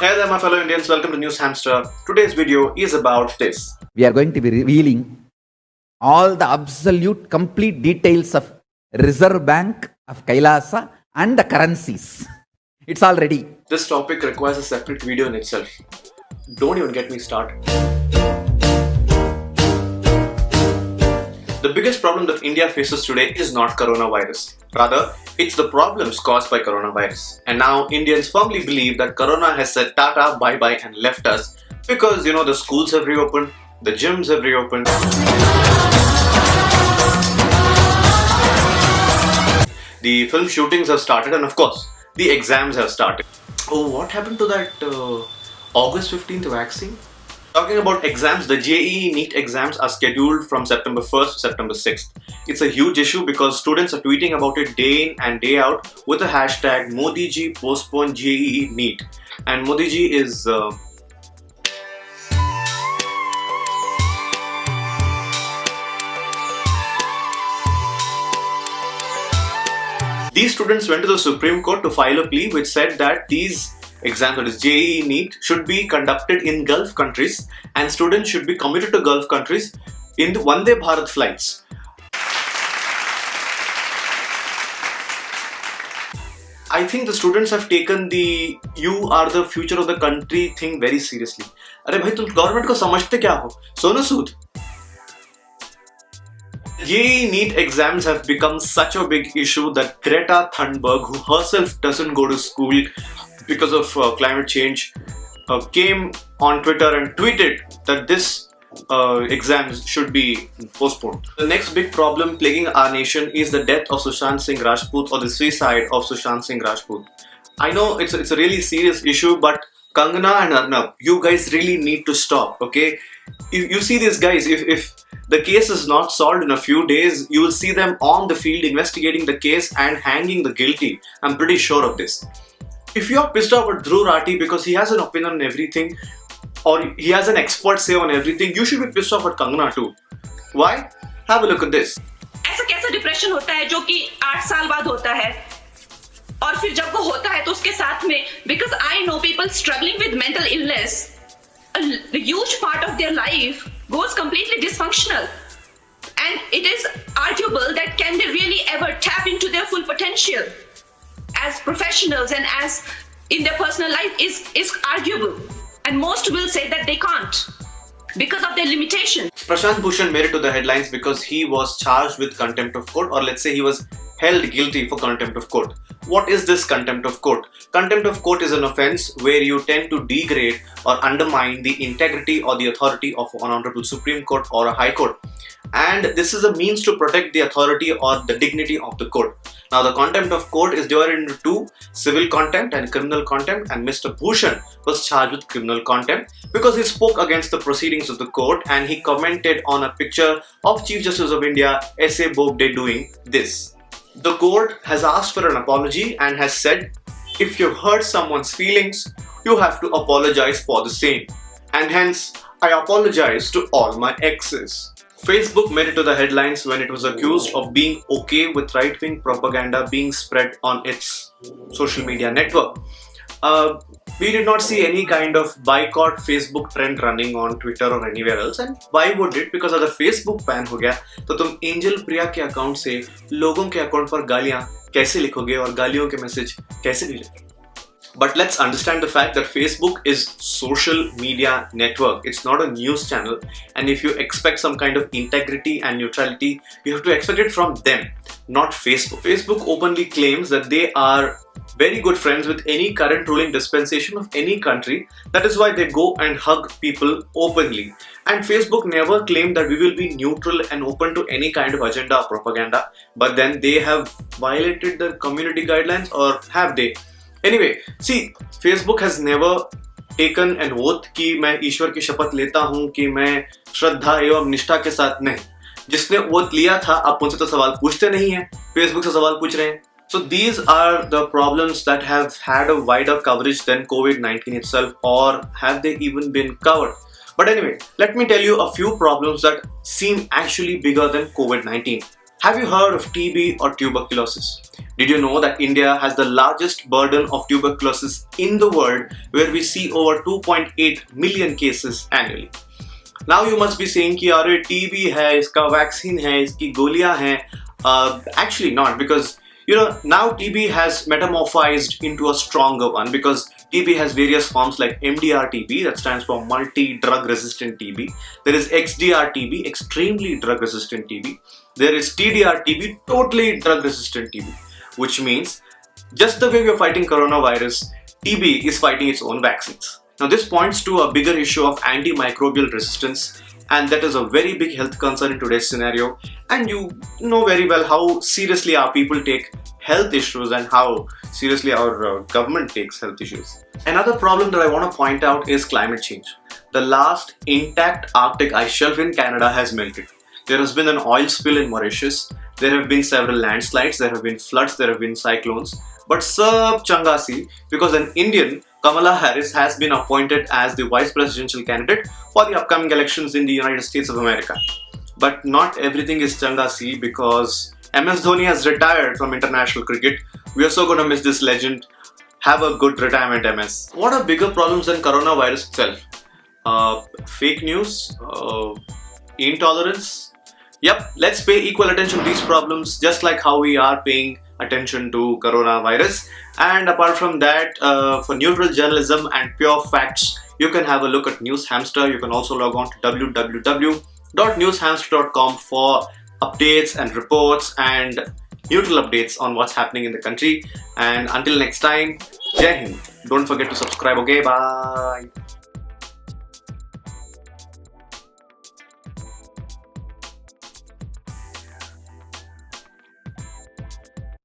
Hey there my fellow Indians, welcome to NewsHamster. Today's video is about this. We are going to be revealing all the absolute complete details of Reserve Bank of Kailasa and the currencies. It's all ready. This topic requires a separate video in itself. Don't even get me started. The biggest problem that India faces today is not coronavirus. Rather, it's the problems caused by coronavirus. And now Indians firmly believe that corona has said tata, bye-bye and left us because the schools have reopened, the gyms have reopened. The film shootings have started and of course, the exams have started. Oh, what happened to that August 15th vaccine? Talking about exams, the JEE NEET exams are scheduled from September 1st to September 6th. It's a huge issue because students are tweeting about it day in and day out with the hashtag ModiJi postpone JEE NEET. And ModiJi is... These students went to the Supreme Court to file a plea which said that these exams, that is JEE NEET, should be conducted in Gulf countries and students should be committed to Gulf countries in the Vande Bharat flights. I think the students have taken the "you are the future of the country" thing very seriously. अरे भाई तुम government को समझते क्या हो? Sonu Sood. JEE NEET exams have become such a big issue that Greta Thunberg, who herself doesn't go to school because of climate change, came on Twitter and tweeted that this exams should be postponed. The next big problem plaguing our nation is the death of Sushant Singh Rajput, or the suicide of Sushant Singh Rajput. I know it's a really serious issue, but Kanganaaa and Arnab, you guys really need to stop, okay? You see these guys, if the case is not solved in a few days, you will see them on the field investigating the case and hanging the guilty. I'm pretty sure of this. If you're pissed off at Dhruv Rathi because he has an opinion on everything, or he has an expert say on everything, you should be pissed off at Kanganaaa too. Why? Have a look at this. ऐसा कैसा depression होता है जो कि 8 साल बाद होता है और फिर जब वो होता है तो उसके साथ में because I know people struggling with mental illness, a huge part of their life goes completely dysfunctional, and it is arguable that can they really ever tap into their full potential as professionals and as in their personal life is arguable, and most will say that they can't because of their limitations. Prashant Bhushan made it to the headlines because he was charged with contempt of court, or let's say he was held guilty for contempt of court. What is this contempt of court? Contempt of court is an offence where you tend to degrade or undermine the integrity or the authority of an honorable Supreme Court or a High Court. And this is a means to protect the authority or the dignity of the court. Now the contempt of court is divided into two, civil contempt and criminal contempt, and Mr. Bhushan was charged with criminal contempt because he spoke against the proceedings of the court and he commented on a picture of Chief Justice of India S.A. Bobde doing this. The court has asked for an apology and has said, if you've hurt someone's feelings, you have to apologize for the same. And hence, I apologize to all my exes. Facebook made it to the headlines when it was accused of being okay with right-wing propaganda being spread on its social media network. We did not see any kind of boycott Facebook trend running on Twitter or anywhere else, and why would it? Because अगर Facebook ban हो गया तो तुम angel प्रिया के account से लोगों के account पर गालियां कैसे लिखोगे और गालियों के मैसेज कैसे भेजोगे? But let's understand the fact that Facebook is social media network. It's not a news channel, and if you expect some kind of integrity and neutrality, you have to expect it from them, not Facebook. Facebook openly claims that they are very good friends with any current ruling dispensation of any country. That is why they go and hug people openly. And Facebook never claimed that we will be neutral and open to any kind of agenda or propaganda. But then they have violated the community guidelines, or have they? Anyway, see, Facebook has never taken an oath कि मैं ईश्वर की शपथ लेता हूँ कि मैं श्रद्धा एवं निष्ठा के साथ नहीं. जिसने ओथ लिया था आप उनसे तो सवाल पूछते नहीं हैं, Facebook से सवाल पूछ रहे हैं. So these are the problems that have had a wider coverage than COVID-19 itself, or have they even been covered? But anyway, let me tell you a few problems that seem actually bigger than COVID-19. Have you heard of TB or tuberculosis? Did you know that India has the largest burden of tuberculosis in the world, where we see over 2.8 million cases annually? Now you must be saying कि अरे TB है, इसका vaccine है, इसकी गोलियां हैं. Actually not, because now TB has metamorphosed into a stronger one, because TB has various forms like MDR TB, that stands for multi-drug resistant TB. There is XDR TB, extremely drug resistant TB. There is TDR TB, totally drug resistant TB, which means just the way we are fighting coronavirus, TB is fighting its own vaccines. Now this points to a bigger issue of antimicrobial resistance, and that is a very big health concern in today's scenario. And you know very well how seriously our people take health issues and how seriously our government takes health issues. Another problem that I want to point out is climate change. The last intact Arctic ice shelf in Canada has melted. There has been an oil spill in Mauritius. There have been several landslides, there have been floods, there have been cyclones. But sab changa si, because an Indian, Kamala Harris, has been appointed as the vice presidential candidate for the upcoming elections in the United States of America. But not everything is changa si, because MS Dhoni has retired from international cricket. We are so going to miss this legend. Have a good retirement, MS. What are bigger problems than coronavirus itself? Fake news? Intolerance? Yep, let's pay equal attention to these problems, just like how we are paying attention to coronavirus. And apart from that, for neutral journalism and pure facts, you can have a look at NewsHamster. You can also log on to www.newshamster.com for updates and reports and neutral updates on what's happening in the country. And until next time, Jai Hind. Don't forget to subscribe, okay? Bye.